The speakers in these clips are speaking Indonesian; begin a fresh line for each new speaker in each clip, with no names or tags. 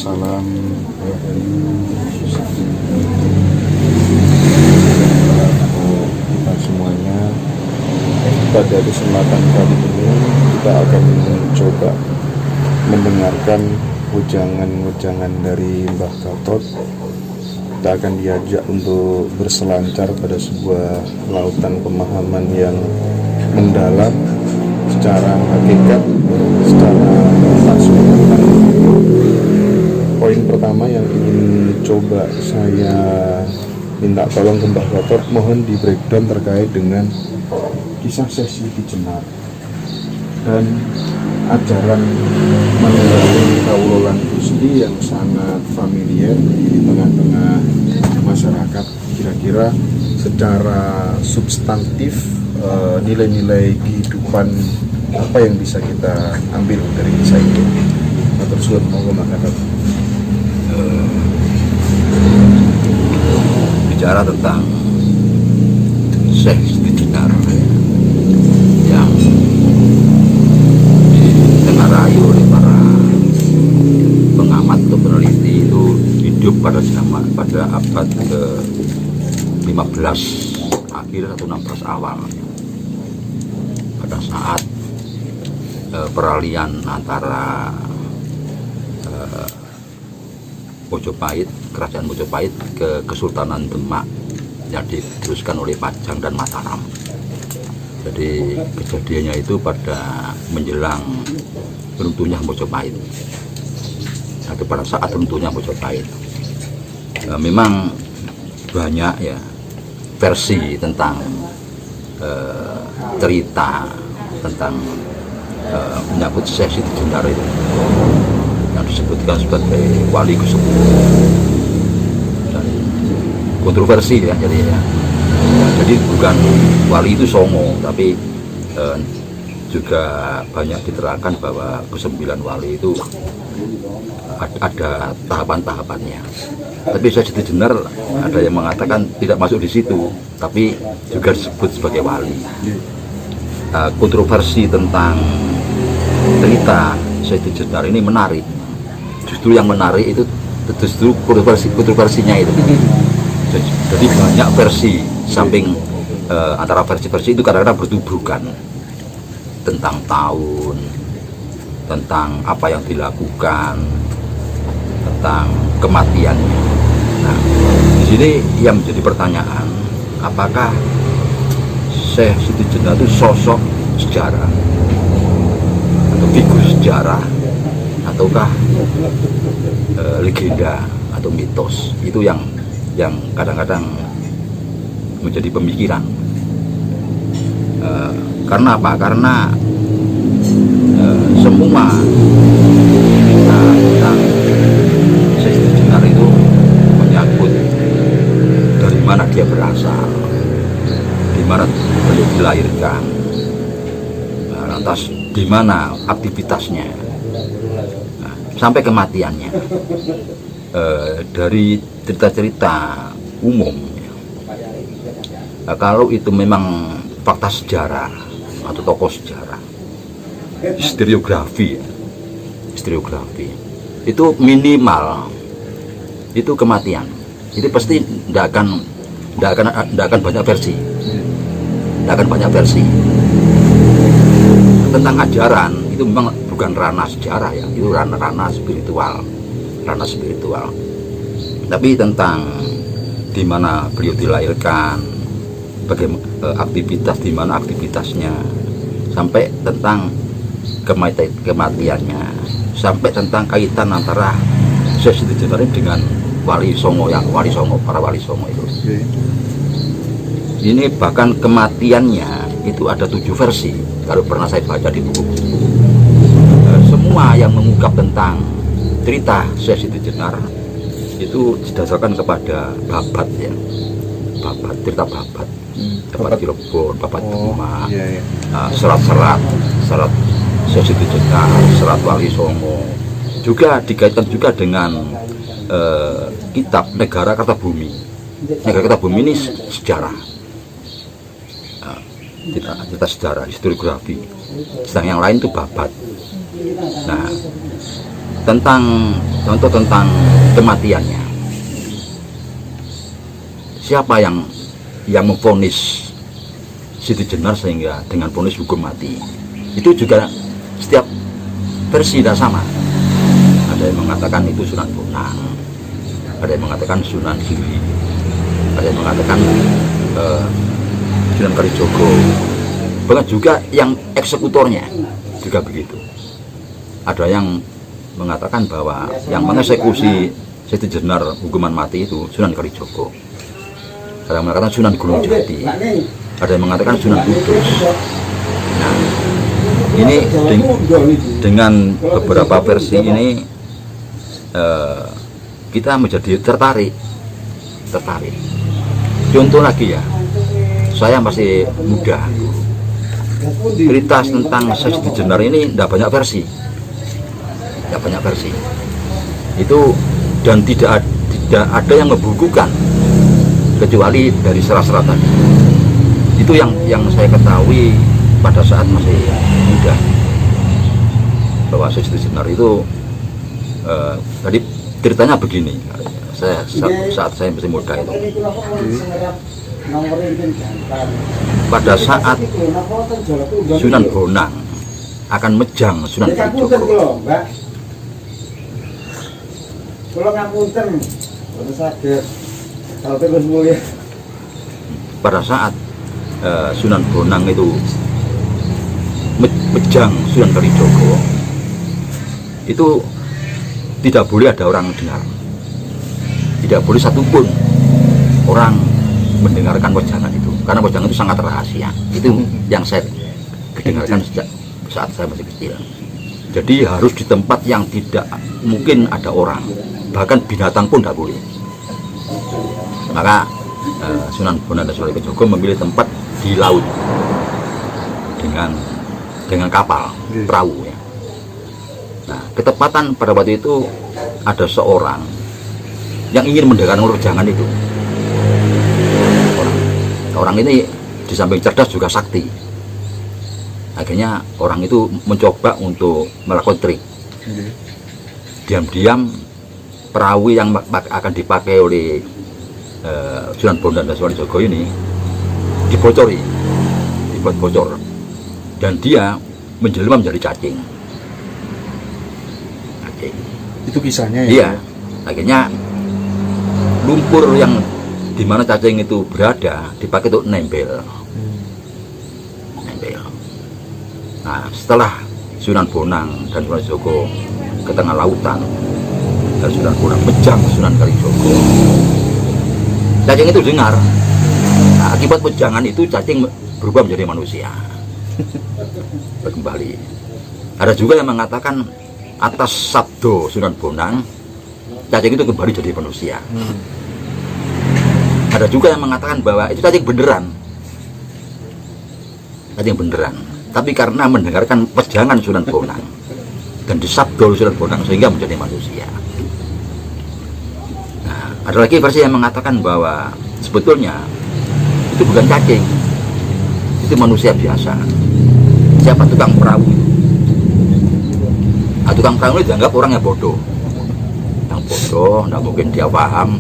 salam kita semuanya. Pada kesempatan kali ini kita akan mencoba mendengarkan wejangan-wejangan dari Mbah Gatot. Kita akan diajak untuk berselancar pada sebuah lautan pemahaman yang mendalam secara hakikat, secara langsung. Poin pertama yang ingin coba saya minta tolong ke Mbah Gatot, mohon di breakdown terkait dengan kisah Syekh Siti Jenar dan ajaran mengenai Kaulolan Gusti yang sangat familiar di tengah-tengah masyarakat. Kira-kira secara substantif nilai-nilai kehidupan apa yang bisa kita ambil dari kisah itu? Matur suwun, monggo Mbah Gatot.
Bicara tentang Syekh Siti Jenar yang ditengarai oleh para pengamat atau peneliti itu hidup pada abad ke-15 akhir atau 16 awal, pada saat peralihan antara Mojopahit, kerajaan Mojopahit ke Kesultanan Demak yang diteruskan oleh Pajang dan Mataram. Jadi kejadiannya itu pada menjelang runtuhnya Mojopahit atau pada saat runtuhnya Mojopahit. Memang banyak ya versi tentang cerita tentang menyambut Syekh Siti Jenar itu yang disebutkan sebagai wali ke-10 dan kontroversi ya, jadi bukan wali itu songo, tapi juga banyak diterangkan bahwa ke-9 wali itu ada tahapan-tahapannya. Tapi Syekh Siti Jenar ada yang mengatakan tidak masuk di situ, tapi juga disebut sebagai wali. Kontroversi tentang cerita Syekh Siti Jenar ini menarik. Justru yang menarik itu justru kontroversinya itu. Jadi banyak versi, samping antara versi-versi itu kadang-kadang bertuburkan tentang tahun, tentang apa yang dilakukan, tentang kematiannya. Nah, di sini yang menjadi pertanyaan, apakah Syekh Siti Jenar itu sosok sejarah atau figur sejarah, ataukah legenda atau mitos? Itu yang kadang-kadang menjadi pemikiran. Karena apa? Karena semua tentang Syekh Siti Jenar itu menyangkut dari mana dia berasal, di mana beliau dilahirkan, lantas di mana aktivitasnya, sampai kematiannya. Dari cerita-cerita umum, kalau itu memang fakta sejarah atau tokoh sejarah, historiografi itu minimal itu kematian. Itu pasti tidak akan banyak versi, tentang ajaran. Itu memang bukan ranah sejarah ya, itu ranah spiritual. Tapi tentang di mana beliau dilahirkan, bagaimana aktivitas, di mana aktivitasnya, sampai tentang kematiannya, sampai tentang kaitan antara Syekh Siti Jenar dengan wali songo, para wali songo itu. Ini bahkan kematiannya itu ada 7 versi kalau pernah saya baca di buku-buku. Semua yang mengungkap tentang cerita Syekh Siti Jenar itu didasarkan kepada babat ya, cerita babat Cirebon, babat Demak, serat Syekh Siti Jenar, serat Wali Songo, juga dikaitkan juga dengan kitab Negara Kertabumi. Negara Kertabumi ini sejarah, cerita sejarah, historiografi. Sedang yang lain itu babat. Nah, tentang contoh tentang kematiannya. Siapa yang memvonis Siti Jenar sehingga dengan vonis hukum mati? Itu juga setiap versi tidak sama. Ada yang mengatakan itu Sunan Bonang, ada yang mengatakan Sunan Giri, ada yang mengatakan Sunan Kalijogo, bahkan juga yang eksekutornya juga begitu. Ada yang mengatakan bahwa yang mengeksekusi Siti Jenar hukuman mati itu Sunan Kalijogo, ada yang mengatakan Sunan Gunung Jati, ada yang mengatakan Sunan Kudus. Nah, ini dengan beberapa versi ini kita menjadi tertarik. Contoh lagi ya, saya masih muda, cerita tentang Siti Jenar ini tidak banyak versi, itu, dan tidak ada yang membukukan kecuali dari serat-serat tadi. Itu yang saya ketahui pada saat masih muda, bahwa Siti Jenar itu tadi ceritanya begini. Saat saya masih muda itu, pada saat Sunan Bonang akan mejang Sunan Kalijogo, pada saat Sunan Bonang itu mejang Sunan Kalijogo, itu tidak boleh ada orang dengar, tidak boleh satupun orang mendengarkan wejangan itu, karena wejangan itu sangat rahasia. Itu yang saya dengarkan sejak saat saya masih kecil. Jadi harus di tempat yang tidak mungkin ada orang, bahkan binatang pun tidak boleh. Maka Sunan Bonang dan Sunan Kalijogo memilih tempat di laut dengan kapal perahu ya. Nah, ketepatan pada waktu itu ada seorang yang ingin mendengarkan wejangan itu. Orang ini di samping cerdas juga sakti. Akhirnya orang itu mencoba untuk melakukan trik. Diam-diam perahu yang akan dipakai oleh Sunan Bonang dan Sunan Kalijogo ini dibuat bocor, dan dia menjelma menjadi cacing.
Itu kisahnya ya?
Iya. Akhirnya lumpur yang di mana cacing itu berada dipakai untuk nempel. Nah, setelah Sunan Bonang dan Sunan Kalijogo ke tengah lautan, dan Sunan Bonang mejang Sunan Kalijogo, cacing itu dengar. Nah, akibat wejangan itu cacing berubah menjadi manusia, kembali. Ada juga yang mengatakan atas sabdo Sunan Bonang, cacing itu kembali jadi manusia. Ada juga yang mengatakan bahwa itu cacing beneran, tapi karena mendengarkan wejangan Sunan Bonang dan disabdo Sunan Bonang sehingga menjadi manusia. Nah, ada lagi versi yang mengatakan bahwa sebetulnya itu bukan cacing, itu manusia biasa. Siapa tukang perahu itu? Nah, tukang perahu itu dianggap orang yang bodoh, tidak mungkin dia paham.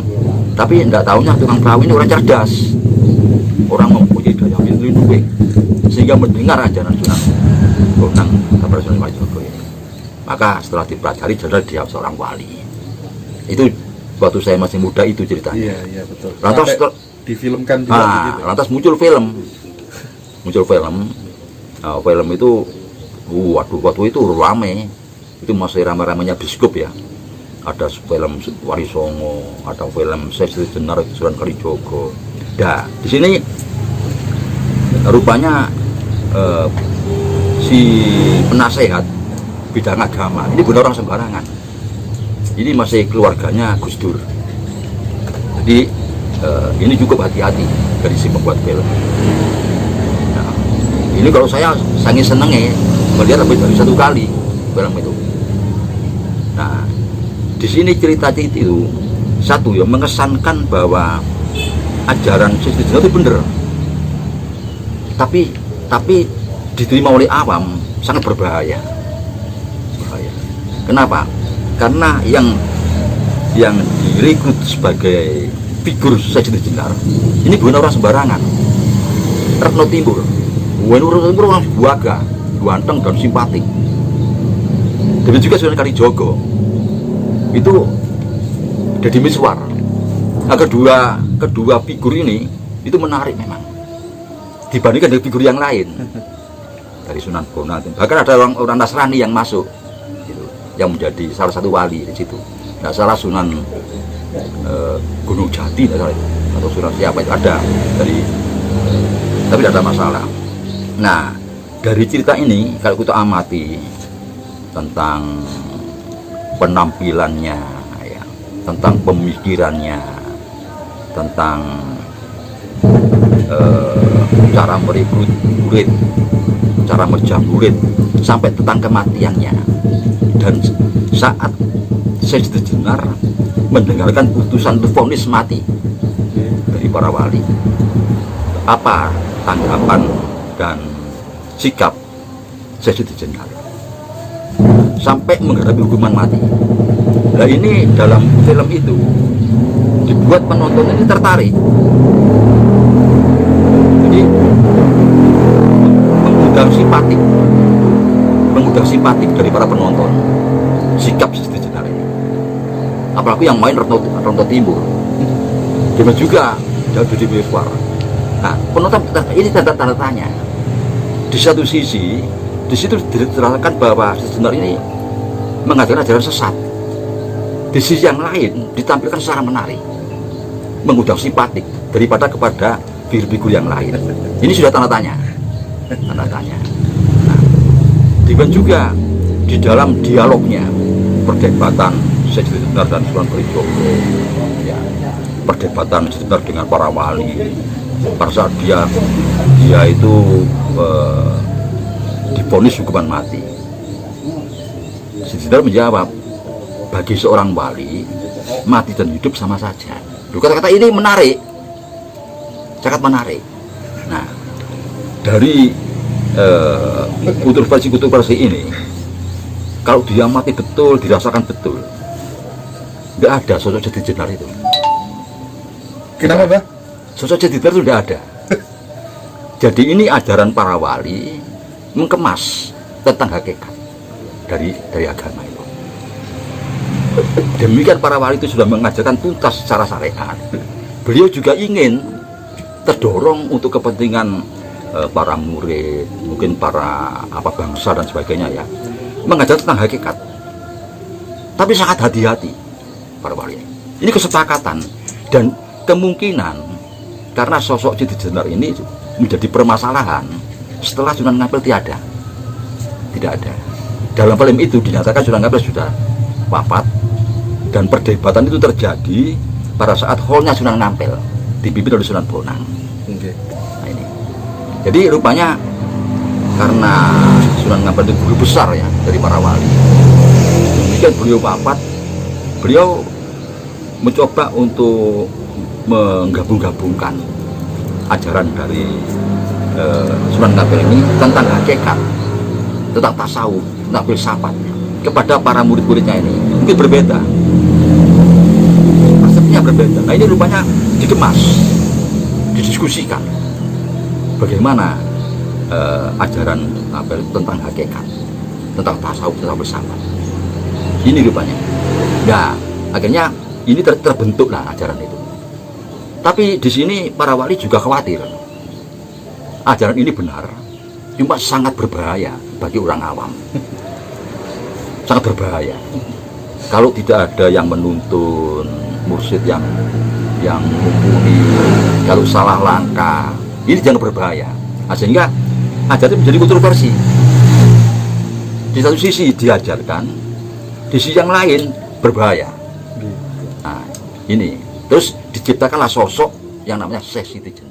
Tapi tidak tahunya tukang perahu ini orang cerdas, orang mempunyai daya lindungi, sehingga mendengar ajaran Sunan Bonang kepada Sunan Kalijogo ini. Maka setelah dipelajari, jadi dia seorang wali. Itu waktu saya masih muda itu ceritanya.
Iya betul.
Lantas
difilmkan juga begitu.
Lantas muncul film. Nah, film itu, waktu itu rame. Itu masih ramai-ramainya biskup ya. Ada film Wali Songo, ada film Siti Jenar Sunan Kalijogo. Nah, di sini rupanya si penasehat bidang agama ini bukan orang sembarangan. Ini masih keluarganya Gus Dur. Jadi ini cukup hati-hati dari si pembuat film. Nah, ini kalau saya sangat seneng ya melihat lebih dari satu kali film itu. Nah, di sini cerita itu satu ya mengesankan bahwa ajaran Siti Jenar itu benar, tapi diterima oleh awam sangat berbahaya. Kenapa? karena yang direkrut sebagai figur Syekh Siti Jenar ini bukan orang sembarangan. Retno Timbul, Retno Timbul orang buaga, ganteng dan simpatik. Demikian juga Sunan Kalijogo itu jadi miswar. Nah, kedua figur ini itu menarik memang dibandingkan dengan figur yang lain dari Sunan Bonang. Bahkan ada orang Nasrani yang masuk gitu, yang menjadi salah satu wali di situ. Nggak salah Sunan Gunung Jati, nggak salah, atau Sunan siapa itu ada dari, tapi tidak ada masalah. Nah, dari cerita ini kalau kita amati tentang penampilannya, ya, tentang pemikirannya, tentang cara merekrut murid, cara menjam murid, sampai tentang kematiannya. Dan saat Syekh Siti Jenar mendengarkan putusan vonis mati dari para wali, apa tanggapan dan sikap Syekh Siti Jenar sampai menghadapi hukuman mati. Nah, ini dalam film itu dibuat penonton ini tertarik, jadi mengundang simpatik dari para penonton sikap Siti Jenar ini. Apalagi yang main Retno Timbul, dia juga jadi miswar. Nah, penonton ini tanda tanya. Di satu sisi, di situ diterangkan bahwa Siti Jenar ini mengajarkan ajaran sesat. Di sisi yang lain ditampilkan secara menarik, mengundang simpatik daripada kepada figur-figur yang lain. Ini sudah tanda tanya. Nah, demikian juga di dalam dialognya, perdebatan Syekh Siti Jenar dan Sunan Kalijogo, ya, perdebatan Siti Jenar dengan para wali pada saat dia itu divonis hukuman mati. Siti Jenar menjawab, bagi seorang wali mati dan hidup sama saja. Kata-kata ini menarik, sangat menarik. Nah, dari kontroversi ini, kalau dia mati betul, dirasakan betul, nggak ada sosok Siti Jenar itu.
Kenapa, Pak?
Sosok Siti Jenar itu tidak ada. Jadi ini ajaran para wali mengemas tentang hakikat dari agama itu. Demikian para wali itu sudah mengajarkan tuntas secara syariat. Beliau juga ingin terdorong untuk kepentingan para murid, mungkin para bangsa dan sebagainya, ya, mengajar tentang hakikat. Tapi sangat hati-hati para wali. Ini kesepakatan dan kemungkinan karena sosok Siti Jenar ini menjadi permasalahan setelah Sunan Ngampil tidak ada. Dalam film itu dinyatakan Sunan Ngampil sudah wafat dan perdebatan itu terjadi pada saat haulnya Sunan Ngampil dipimpin oleh Sunan Bonang.
Okay.
Nah, ini. Jadi rupanya karena Sunan Ngampil itu guru besar, ya, dari para wali. Demikian beliau wafat, beliau mencoba untuk menggabung-gabungkan ajaran dari Sunan Ngampil ini tentang hakikat, tentang tasawuf, tentang filsafat kepada para murid-muridnya ini mungkin berbeda, persepsinya berbeda. Nah, ini rupanya dikemas, didiskusikan bagaimana ajaran tentang hakikat, tentang tasawuf, tentang filsafat ini rupanya. Nah, akhirnya ini terbentuklah ajaran itu. Tapi di sini para wali juga khawatir ajaran ini benar, cuma sangat berbahaya bagi orang awam. Sangat berbahaya kalau tidak ada yang menuntun, mursyid yang mumpuni. Kalau salah langkah, ini jangan berbahaya. Nah, sehingga ajaran menjadi kontroversi. Di satu sisi diajarkan, di sisi yang lain berbahaya. Nah, ini terus diciptakanlah sosok yang namanya Syekh Siti Jenar.